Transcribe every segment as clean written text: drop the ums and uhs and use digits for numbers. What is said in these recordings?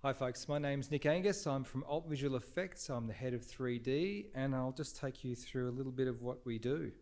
Hi folks, my name's Nick Angus. I'm from Alt Visual Effects. I'm the head of 3D, and I'll just take you through a little bit of what we do.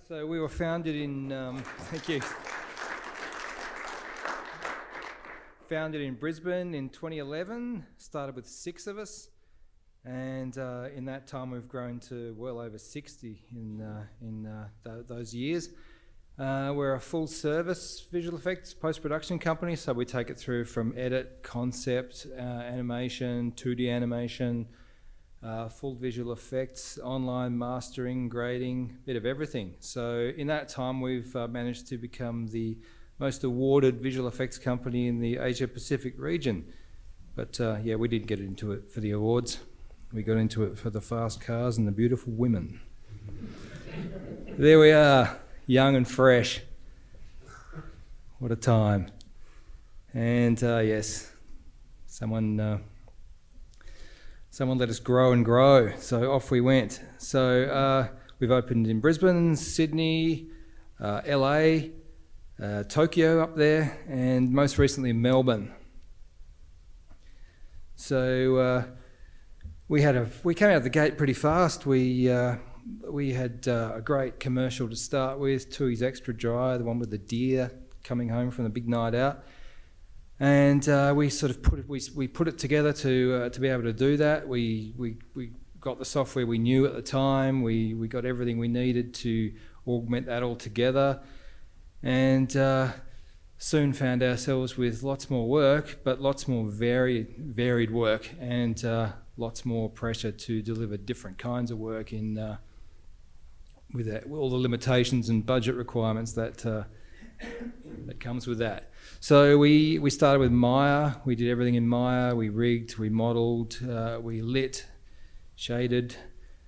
So we were founded in, thank you, founded in Brisbane in 2011, started with 6 of us, and in that time we've grown to well over 60 in those years. We're a full service visual effects post-production company, so we take it through from edit, concept, animation, 2D animation, full visual effects, online mastering, grading, bit of everything. So in that time we've managed to become the most awarded visual effects company in the Asia Pacific region. But yeah, we didn't get into it for the awards. We got into it for the fast cars and the beautiful women. There we are, young and fresh. What a time. And yes, someone let us grow and grow, so off we went. So we've opened in Brisbane, Sydney, LA, Tokyo up there, and most recently Melbourne. So we came out of the gate pretty fast. We had a great commercial to start with, Tui's Extra Dry, the one with the deer coming home from the big night out. And we sort of put it together to be able to do that. We got the software we knew at the time. We got everything we needed to augment that all together, and soon found ourselves with lots more work, but lots more varied work, and lots more pressure to deliver different kinds of work in with all the limitations and budget requirements that comes with that. So we started with Maya. We did everything in Maya. We rigged, we modelled, we lit, shaded.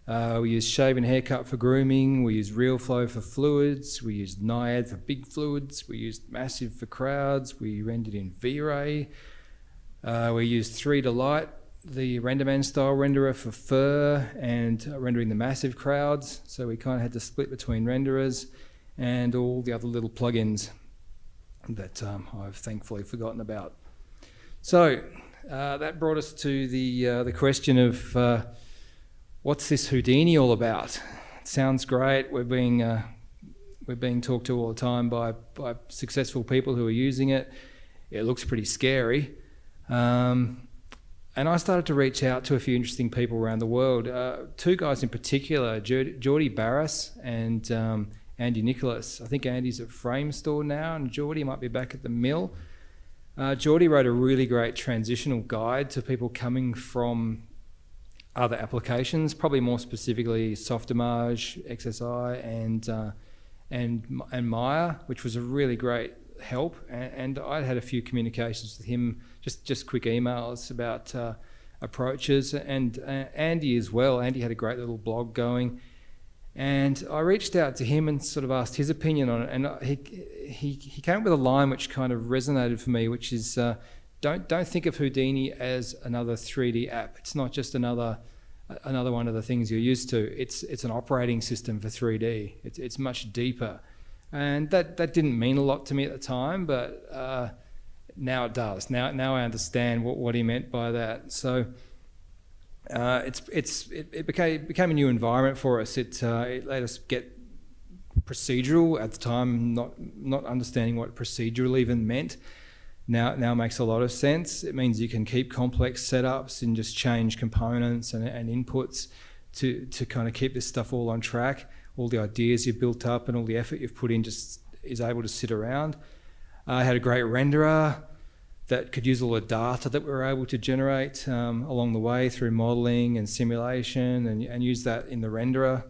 We used shave and haircut for grooming. We used real flow for fluids. We used Naiad for big fluids. We used Massive for crowds. We rendered in V-Ray. We used 3Delight, the RenderMan style renderer, for fur and rendering the massive crowds. So we kind of had to split between renderers and all the other little plugins that I've thankfully forgotten about. So that brought us to the question of what's this Houdini all about? It sounds great. We're being talked to all the time by successful people who are using it. It looks pretty scary. And I started to reach out to a few interesting people around the world. 2 guys in particular, Geordie Barras and Andy Nicholas. I think Andy's at Frame Store now, and Geordie might be back at the mill. Geordie wrote a really great transitional guide to people coming from other applications, probably more specifically Softimage, XSI, and Maya, which was a really great help. And I had a few communications with him, just quick emails about approaches, and Andy as well. Andy had a great little blog going. And I reached out to him and sort of asked his opinion on it, and he came up with a line which kind of resonated for me, which is don't think of Houdini as another 3D app. It's not just another one of the things you're used to. It's an operating system for 3D. It's much deeper, and that didn't mean a lot to me at the time, but now it does. Now I understand what he meant by that. So. It became a new environment for us. It let us get procedural at the time, not understanding what procedural even meant. Now makes a lot of sense. It means you can keep complex setups and just change components and inputs to kind of keep this stuff all on track. All the ideas you've built up and all the effort you've put in just is able to sit around. I had a great renderer that could use all the data that we were able to generate along the way through modelling and simulation, and use that in the renderer.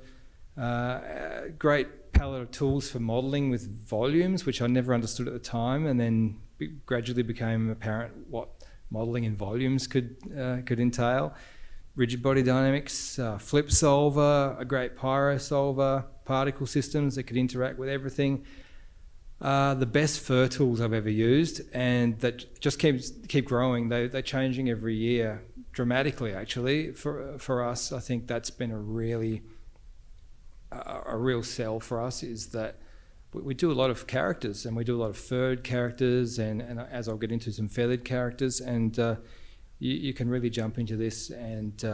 Great palette of tools for modelling with volumes, which I never understood at the time, and then gradually became apparent what modelling in volumes could entail. Rigid body dynamics, flip solver, a great pyro solver, particle systems that could interact with everything. The best fur tools I've ever used, and that just keep growing. They're changing every year dramatically. Actually, for us, I think that's been a real sell for us. Is that we do a lot of characters, and we do a lot of furred characters, and as I'll get into, some feathered characters, and you can really jump into this, and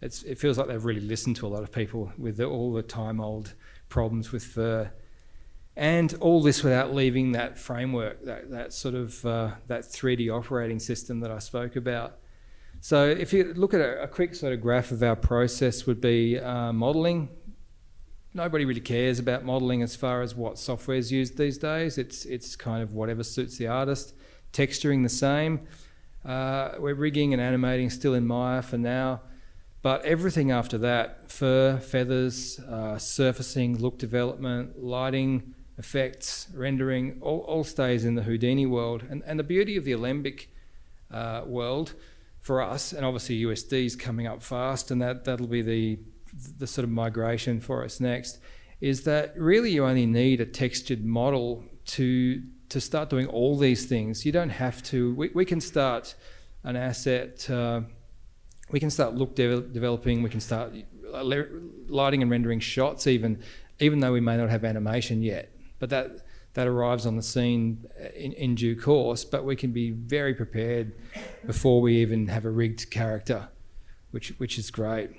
it feels like they've really listened to a lot of people with all the time-old problems with fur. And all this without leaving that framework, that sort of that 3D operating system that I spoke about. So if you look at a quick sort of graph of our process, would be modelling. Nobody really cares about modelling as far as what software is used these days. It's kind of whatever suits the artist. Texturing the same. We're rigging and animating still in Maya for now. But everything after that, fur, feathers, surfacing, look development, lighting, effects, rendering, all stays in the Houdini world. And the beauty of the Alembic world for us, and obviously USD is coming up fast, and that'll be the sort of migration for us next, is that really you only need a textured model to start doing all these things. You don't have to. We can start an asset. We can start look developing. We can start lighting and rendering shots, even though we may not have animation yet. But that arrives on the scene in due course. But we can be very prepared before we even have a rigged character, which is great.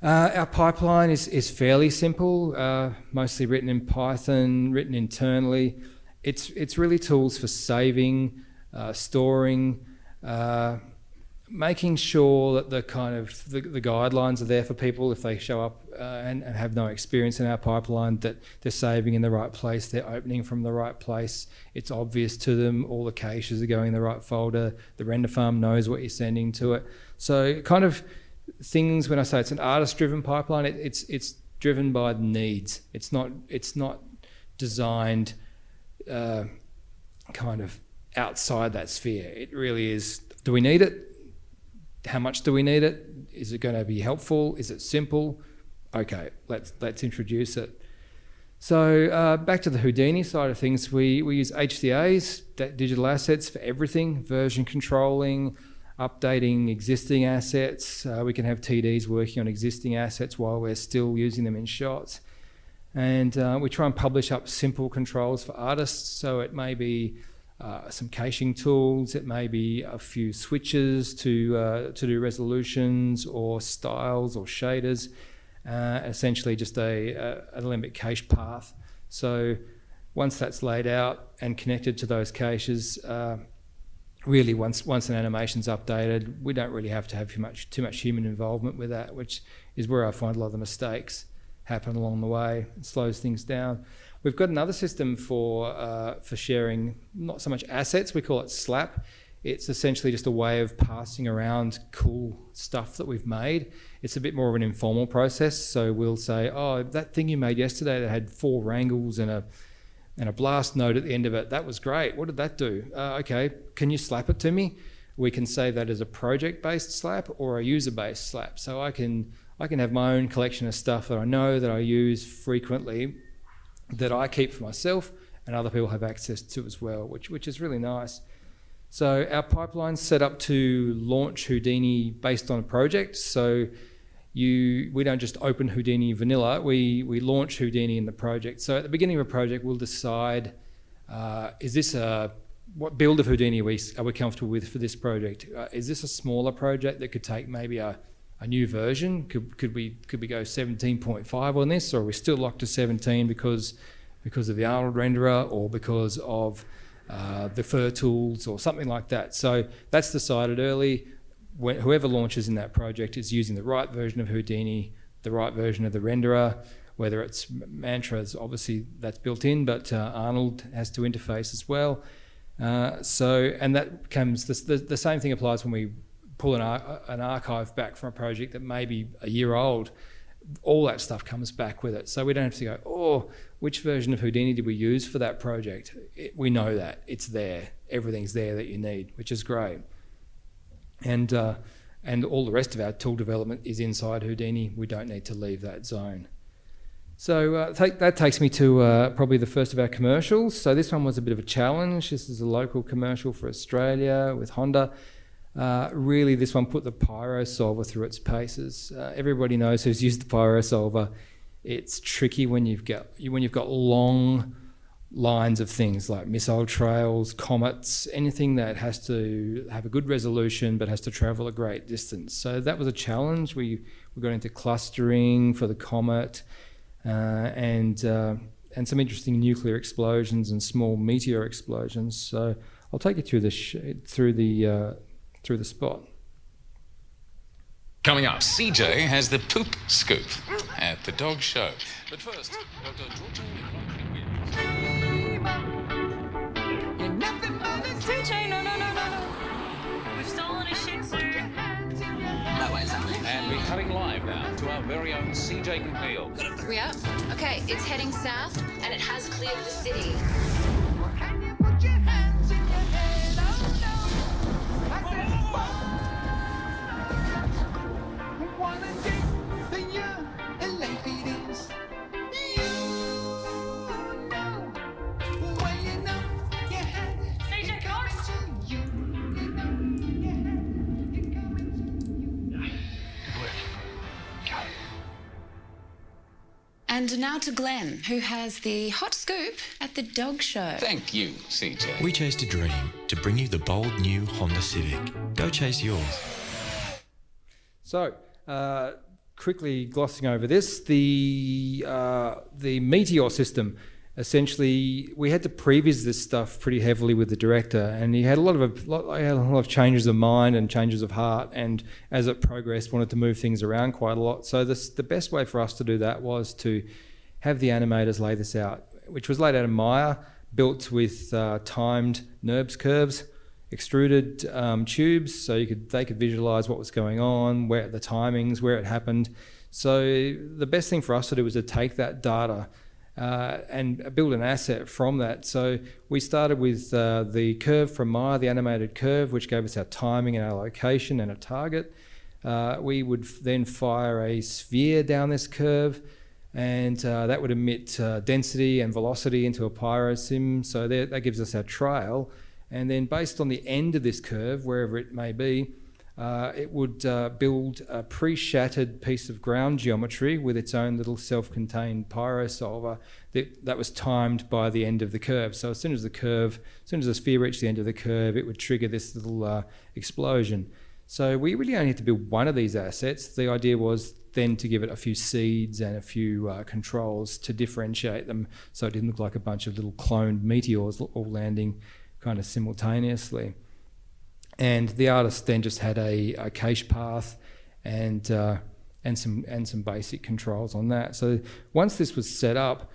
Our pipeline is fairly simple, mostly written in Python, written internally. It's really tools for saving, storing, making sure that the kind of the guidelines are there for people if they show up and have no experience in our pipeline, that they're saving in the right place, they're opening from the right place, it's obvious to them, all the caches are going in the right folder, the render farm knows what you're sending to it. So kind of things, when I say it's an artist-driven pipeline, it's driven by the needs. It's not designed kind of outside that sphere. It really is, do we need it? How much do we need it? Is it going to be helpful? Is it simple? Okay, let's introduce it. So back to the Houdini side of things, we use HDAs, digital assets, for everything, version controlling, updating existing assets. We can have TDs working on existing assets while we're still using them in shots. And we try and publish up simple controls for artists. So it may be some caching tools, it may be a few switches to do resolutions or styles or shaders, essentially just an Alembic cache path. So once that's laid out and connected to those caches, really once an animation's updated, we don't really have to have too much human involvement with that, which is where I find a lot of the mistakes happen along the way. It slows things down. We've got another system for sharing, not so much assets, we call it SLAP. It's essentially just a way of passing around cool stuff that we've made. It's a bit more of an informal process. So we'll say, oh, that thing you made yesterday that had 4 wrangles and a blast node at the end of it, that was great. What did that do? Okay, can you slap it to me? We can save that as a project-based slap or a user-based slap. So I can have my own collection of stuff that I know that I use frequently, that I keep for myself, and other people have access to as well, which is really nice. So our pipeline's set up to launch Houdini based on a project. So we don't just open Houdini vanilla, we launch Houdini in the project. So at the beginning of a project, we'll decide, what build of Houdini are we comfortable with for this project? Is this a smaller project that could take maybe a new version? Could we go 17.5 on this, or are we still locked to 17 because of the Arnold renderer, or because of the fur tools or something like that? So that's decided early. Whoever launches in that project is using the right version of Houdini, the right version of the renderer, whether it's Mantras, obviously that's built in, but Arnold has to interface as well. And that comes, the same thing applies when we pull an archive back from a project that may be a year old. All that stuff comes back with it. So we don't have to go, oh, which version of Houdini did we use for that project? We know that, it's there. Everything's there that you need, which is great. And all the rest of our tool development is inside Houdini. We don't need to leave that zone. So that takes me to probably the first of our commercials. So this one was a bit of a challenge. This is a local commercial for Australia with Honda. Really, this one put the Pyro Solver through its paces. Everybody knows who's used the Pyro Solver. It's tricky when you've got long lines of things like missile trails, comets, anything that has to have a good resolution but has to travel a great distance. So that was a challenge. We got into clustering for the comet, and some interesting nuclear explosions and small meteor explosions. So I'll take you through the spot. Coming up, CJ has the poop scoop at the dog show. But first, Dr. Georgia. CJ, no. We've stolen a Shih Tzu. No way, Sally. And we're cutting live now to our very own CJ McNeil. We up? Okay, it's heading south and it has cleared the city. Can you put your hands in your head? Oh no. Wanna dig the young and life it is. You know, well you know you had it coming to you. You know you had it coming to you. Good work. Go. And now to Glenn, who has the hot scoop at the dog show. Thank you, CJ. We chased a dream to bring you the bold new Honda Civic. Go chase yours. So, quickly glossing over this, the Meteor system, essentially, we had to previs this stuff pretty heavily with the director, and he had a lot of changes of mind and changes of heart, and as it progressed, wanted to move things around quite a lot. So the best way for us to do that was to have the animators lay this out, which was laid out in Maya, built with timed NURBS curves, extruded tubes, so they could visualize what was going on, where the timings, where it happened. So the best thing for us to do was to take that data and build an asset from that. So we started with the curve from Maya, the animated curve, which gave us our timing and our location and a target. We would then fire a sphere down this curve, and that would emit density and velocity into a pyro sim. So that gives us our trail. And then based on the end of this curve, wherever it may be, it would build a pre-shattered piece of ground geometry with its own little self-contained pyro solver that was timed by the end of the curve. So as soon as the sphere reached the end of the curve, it would trigger this little explosion. So we really only had to build one of these assets. The idea was then to give it a few seeds and a few controls to differentiate them, so it didn't look like a bunch of little cloned meteors all landing kind of simultaneously. And the artist then just had a cache path and some basic controls on that. So once this was set up,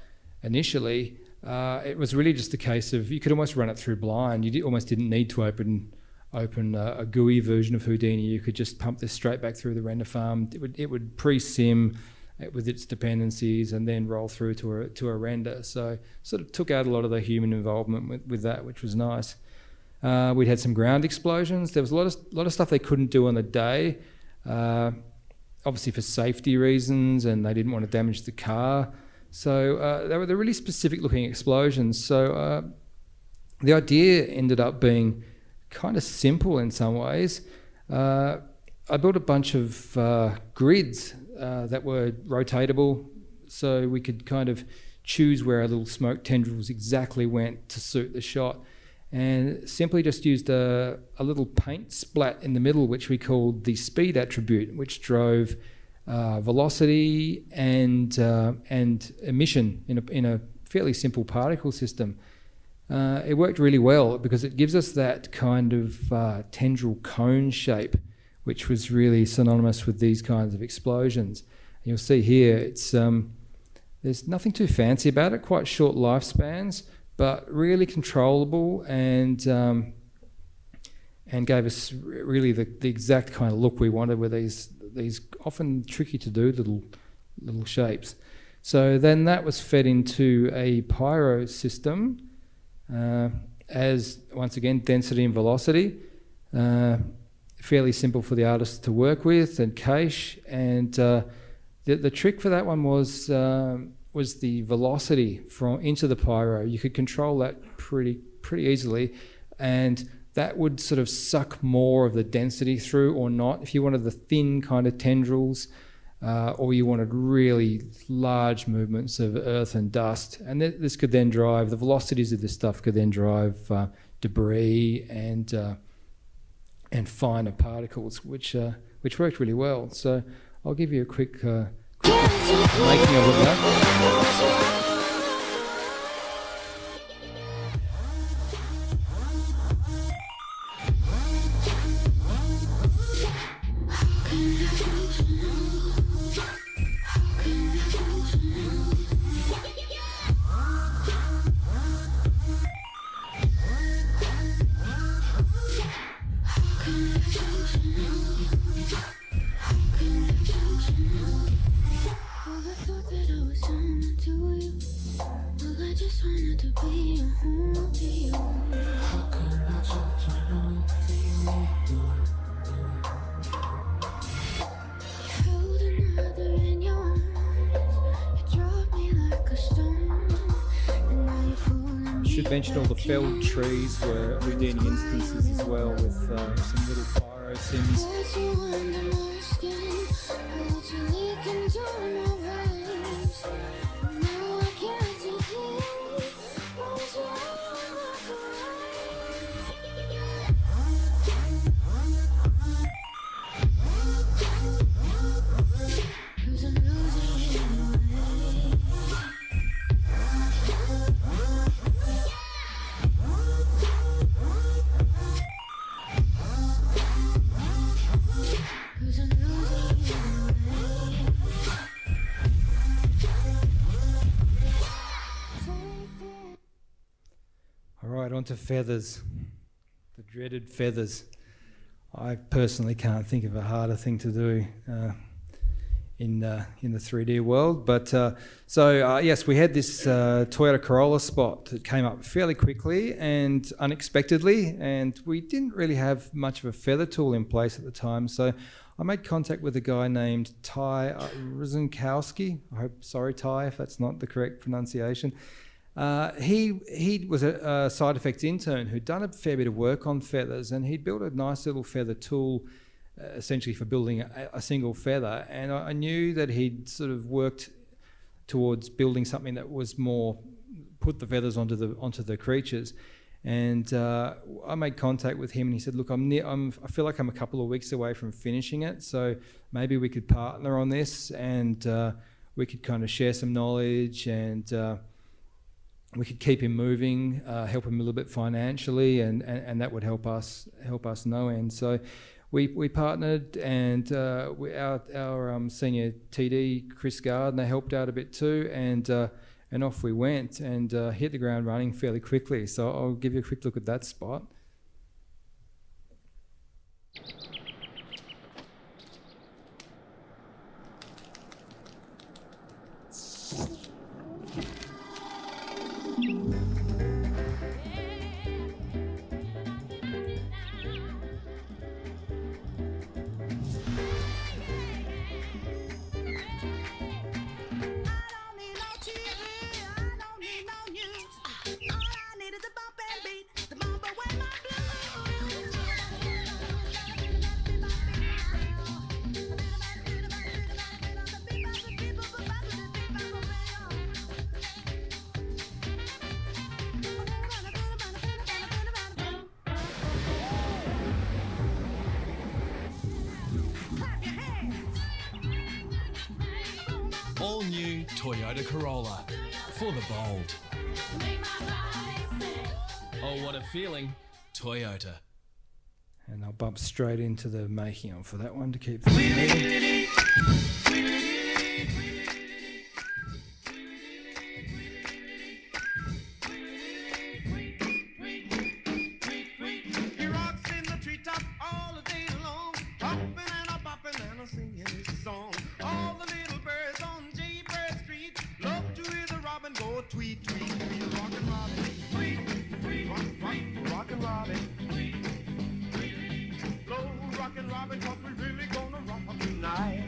initially, it was really just a case of you could almost run it through blind. Almost didn't need to open a GUI version of Houdini. You could just pump this straight back through the render farm. It would pre-sim with its dependencies and then roll through to a render. So sort of took out a lot of the human involvement with that, which was nice. We'd had some ground explosions. There was a lot of stuff they couldn't do on the day, obviously for safety reasons, and they didn't want to damage the car. So they were the really specific looking explosions. So the idea ended up being kind of simple in some ways. I built a bunch of grids that were rotatable, so we could kind of choose where our little smoke tendrils exactly went to suit the shot, and simply just used a little paint splat in the middle, which we called the speed attribute, which drove velocity and emission in a fairly simple particle system. It worked really well because it gives us that kind of tendril cone shape, which was really synonymous with these kinds of explosions. And you'll see here, it's there's nothing too fancy about it, quite short lifespans, but really controllable and gave us really the exact kind of look we wanted with these often tricky to do little shapes. So then that was fed into a pyro system as, once again, density and velocity. Fairly simple for the artist to work with and cache, and the trick for that one was the velocity from into the pyro. You could control that pretty easily, and that would sort of suck more of the density through or not. If you wanted the thin kind of tendrils, or you wanted really large movements of earth and dust, and this could then drive, the velocities of this stuff could then drive debris and finer particles, which worked really well. So I'll give you a quick making of that. Should mention all the felled trees were Houdini instances as well, with some little pyro sims. All right, on to feathers, the dreaded feathers. I personally can't think of a harder thing to do in the 3D world. But yes, we had this Toyota Corolla spot that came up fairly quickly and unexpectedly, and we didn't really have much of a feather tool in place at the time. So I made contact with a guy named Ty Ryzenkowski. Sorry, Ty, if that's not the correct pronunciation. He was a side effects intern who'd done a fair bit of work on feathers, and he'd built a nice little feather tool essentially for building a single feather. And I knew that he'd sort of worked towards building something that was more put the feathers onto the creatures. And I made contact with him, and he said, "Look, I feel like I'm a couple of weeks away from finishing it, so maybe we could partner on this, and we could kind of share some knowledge, and we could keep him moving, help him a little bit financially, and that would help us no end." So we partnered, and our senior TD Chris Gardner helped out a bit too, and and off we went and hit the ground running fairly quickly. So I'll give you a quick look at that spot. All new Toyota Corolla for the bold. Oh, what a feeling, Toyota. And I'll bump straight into the making of for that one to keep things moving. He rocks in the treetop all the day long, hopping and a bopping and a singing his song. All the little birds on Jaybird Street love to hear the robin go tweet, tweet, tweet. Rockin' Robin, tweet, tweet, rockin' Robin, tweet, tweet. Blow rockin' Robin, 'cause we really gonna rock tonight.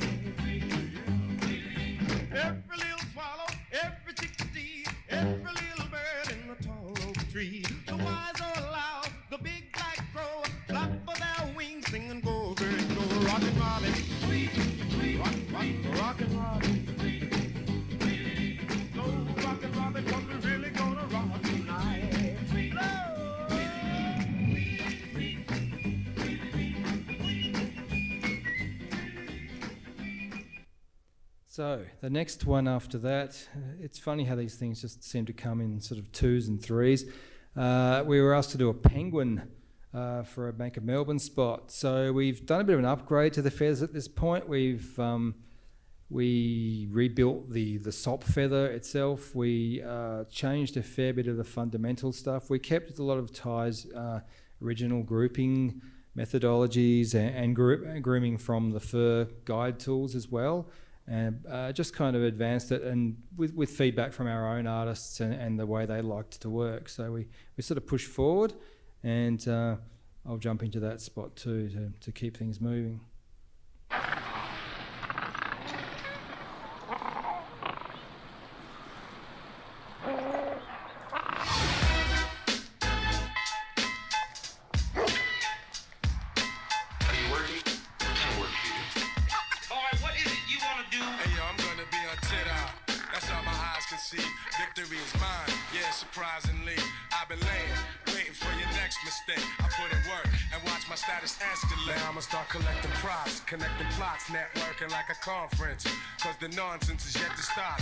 Every little swallow, every chickadee, every little bird in the tall oak tree. The wise or loud, the big black crow, flap of their wings, sing and go, bird, go. Rockin' Robin, tweet, tweet, rockin' Robin, tweet, tweet. Go rockin' Robin, 'cause we really gonna rock tonight. So the next one after that, it's funny how these things just seem to come in sort of twos and threes. We were asked to do a penguin for a Bank of Melbourne spot. So we've done a bit of an upgrade to the feathers at this point. We rebuilt the sop feather itself. We changed a fair bit of the fundamental stuff. We kept a lot of Ty's original grouping methodologies and grooming from the fur guide tools as well. And just kind of advanced it, and with feedback from our own artists and the way they liked to work. So we sort of pushed forward, and I'll jump into that spot too to keep things moving. Victory is mine, yeah, surprisingly. I've been laying, waiting for your next mistake. I put in work and watch my status escalate. Now I'ma start collecting props, connecting plots, networking like a conference. Cause the nonsense is yet to stop.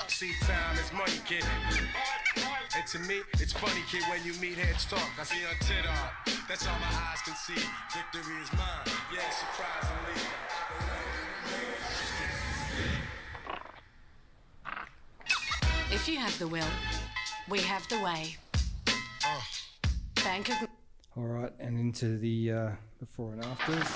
See, time is money, kid. And to me, it's funny, kid, when you meet heads talk. I see on TikTok, that's all my eyes can see. Victory is mine, yeah, surprisingly. If you have the will, we have the way. Bank of... All right, and into the before and afters.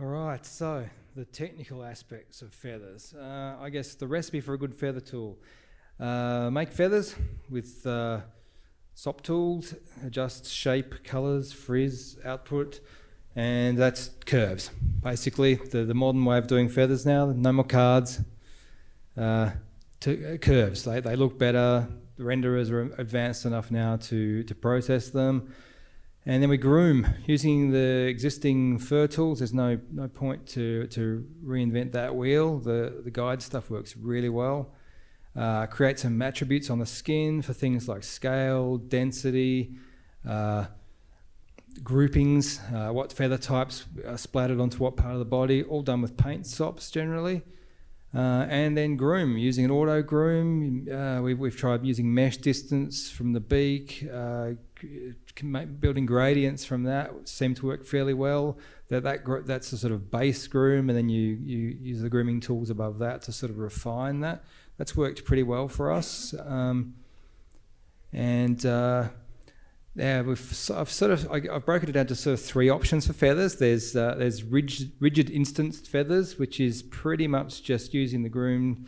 All right, so the technical aspects of feathers. I guess the recipe for a good feather tool. Make feathers with sop tools, adjust shape, colours, frizz, output, and that's curves. Basically, the modern way of doing feathers now, no more cards, curves. They look better. The renderers are advanced enough now to process them. And then we groom using the existing fur tools. There's no point to reinvent that wheel. The guide stuff works really well. Create some attributes on the skin for things like scale, density, groupings, what feather types are splattered onto what part of the body, all done with paint sops generally. And then groom, using an auto groom. We've tried using mesh distance from the beak, building gradients from that seem to work fairly well. That's a sort of base groom, and then you use the grooming tools above that to sort of refine that. That's worked pretty well for us. I've broken it down to sort of three options for feathers. There's rigid instanced feathers, which is pretty much just using the groom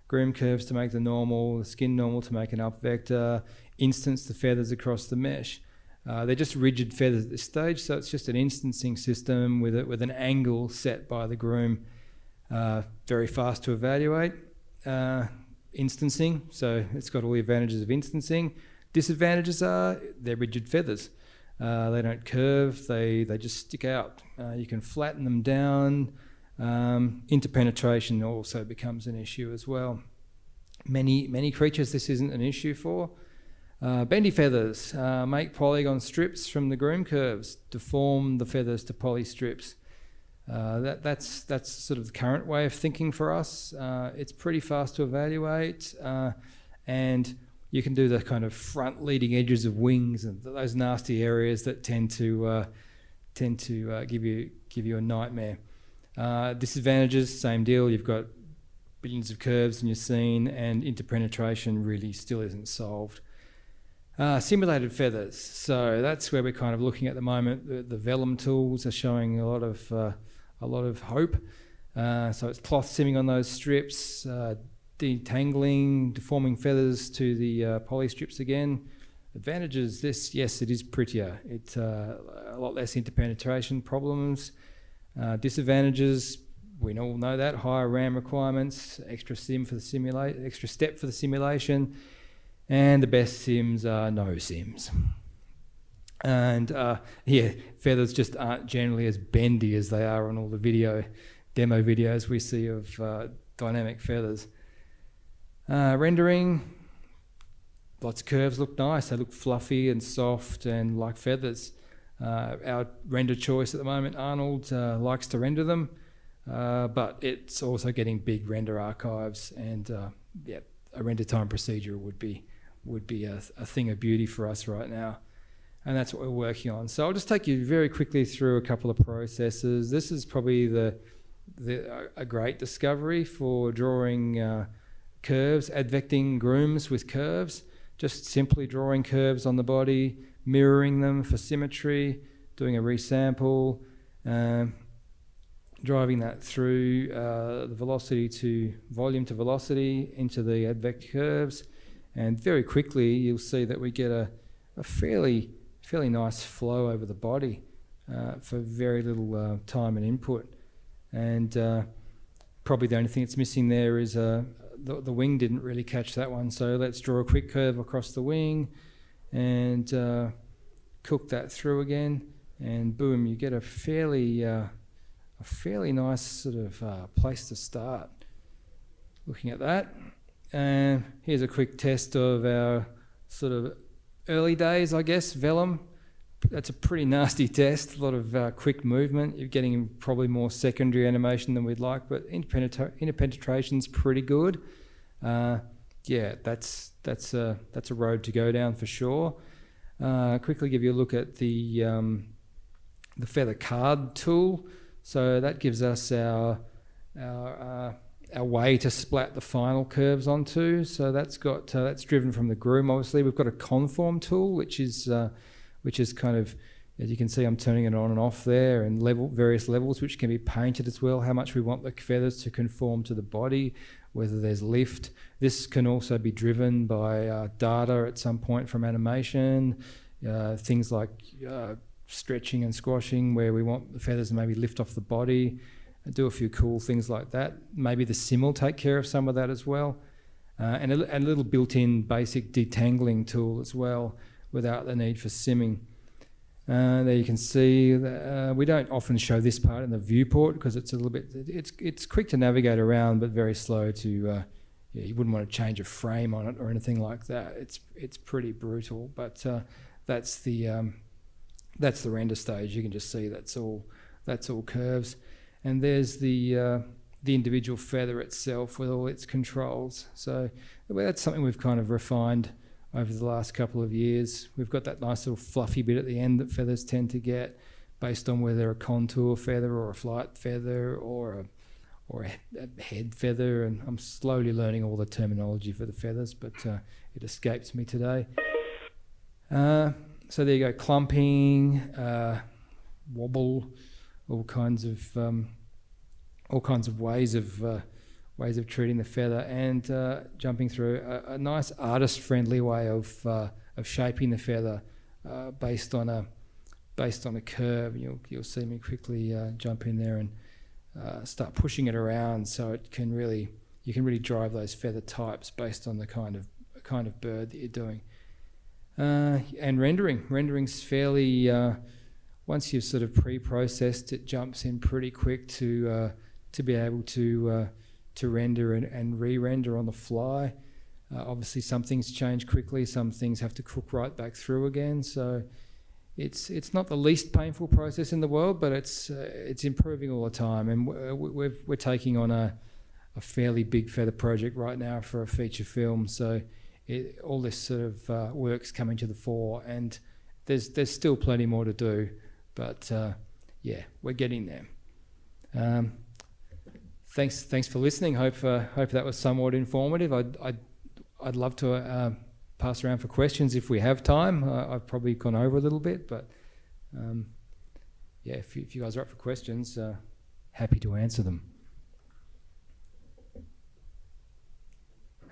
curves to make the skin normal to make an up vector, instance the feathers across the mesh. They're just rigid feathers at this stage, so it's just an instancing system with an angle set by the groom. Very fast to evaluate. Instancing, so it's got all the advantages of instancing. Disadvantages are they're rigid feathers. They don't curve, they just stick out. You can flatten them down. Interpenetration also becomes an issue as well. Many creatures this isn't an issue for. Bendy feathers, make polygon strips from the groom curves, deform the feathers to poly strips. That's sort of the current way of thinking for us. It's pretty fast to evaluate, and you can do the kind of front leading edges of wings and those nasty areas that tend to give you a nightmare. Disadvantages, same deal. You've got billions of curves in your scene, and interpenetration really still isn't solved. Simulated feathers. So that's where we're kind of looking at the moment. The vellum tools are showing a lot of hope. So it's cloth simming on those strips, detangling, deforming feathers to the poly strips again. Advantages, yes, it is prettier. It's a lot less interpenetration problems. Disadvantages, we all know that, higher RAM requirements, extra step for the simulation, and the best sims are no sims. And feathers just aren't generally as bendy as they are on all the demo videos we see of dynamic feathers. Rendering, lots of curves look nice. They look fluffy and soft and like feathers. Our render choice at the moment, Arnold, likes to render them, but it's also getting big render archives, and a render time procedure would be a thing of beauty for us right now. And that's what we're working on. So I'll just take you very quickly through a couple of processes. This is probably a great discovery for drawing curves, advecting grooms with curves, just simply drawing curves on the body, mirroring them for symmetry, doing a resample, driving that through the velocity to volume to velocity into the advect curves, and very quickly you'll see that we get a fairly nice flow over the body for very little time and input. And probably the only thing that's missing there is the wing didn't really catch that one, so let's draw a quick curve across the wing and cook that through again, and boom, you get a fairly nice sort of place to start looking at that. And here's a quick test of our sort of early days, I guess, vellum. That's a pretty nasty test, a lot of quick movement. You're getting probably more secondary animation than we'd like, but interpenetration's pretty good. That's a road to go down for sure. Quickly give you a look at the feather card tool. So that gives us our way to splat the final curves onto. So that's driven from the groom. Obviously, we've got a conform tool, which is kind of As you can see, I'm turning it on and off there, and various levels which can be painted as well, how much we want the feathers to conform to the body, whether there's lift. This can also be driven by data at some point from animation, things like stretching and squashing, where we want the feathers to maybe lift off the body, and do a few cool things like that. Maybe the sim will take care of some of that as well. And a little built-in basic detangling tool as well, without the need for simming. There you can see that, we don't often show this part in the viewport because it's a little bit, it's quick to navigate around but very slow to, you wouldn't want to change a frame on it or anything like that. It's pretty brutal, but that's the render stage. You can just see that's all curves, and there's the individual feather itself with all its controls. So that's something we've kind of refined over the last couple of years. We've got that nice little fluffy bit at the end that feathers tend to get, based on whether a contour feather or a flight feather or a head feather, and I'm slowly learning all the terminology for the feathers, but it escapes me today. So there you go, clumping, wobble, all kinds of ways of treating the feather, and jumping through a nice artist-friendly way of shaping the feather based on a curve. You'll see me quickly jump in there and start pushing it around, so you can really drive those feather types based on the kind of bird that you're doing. And rendering's fairly once you've sort of pre-processed, it jumps in pretty quick to be able to render and re-render on the fly. Obviously some things change quickly, some things have to cook right back through again, so it's not the least painful process in the world, but it's improving all the time, and we're taking on a fairly big feather project right now for a feature film, so all this sort of work's coming to the fore, and there's still plenty more to do, but yeah, we're getting there. Thanks for listening. Hope that was somewhat informative. I'd love to pass around for questions if we have time. I've probably gone over a little bit, but yeah, if you guys are up for questions, happy to answer them.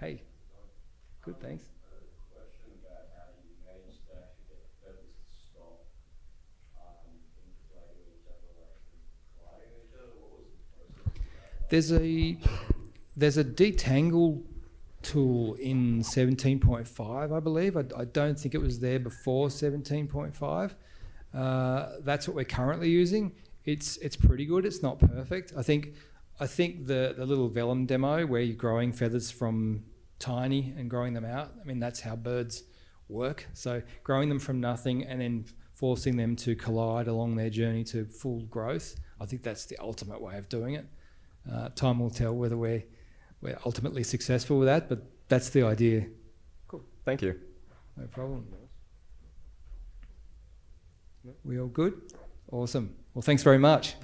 Hey, good, thanks. There's a detangle tool in 17.5, I believe. I don't think it was there before 17.5. That's what we're currently using. It's pretty good. It's not perfect. I think the little vellum demo where you're growing feathers from tiny and growing them out, I mean, that's how birds work. So growing them from nothing and then forcing them to collide along their journey to full growth, I think that's the ultimate way of doing it. Time will tell whether we're ultimately successful with that, but that's the idea. Cool, thank you. No problem. We all good? Awesome. Well, thanks very much.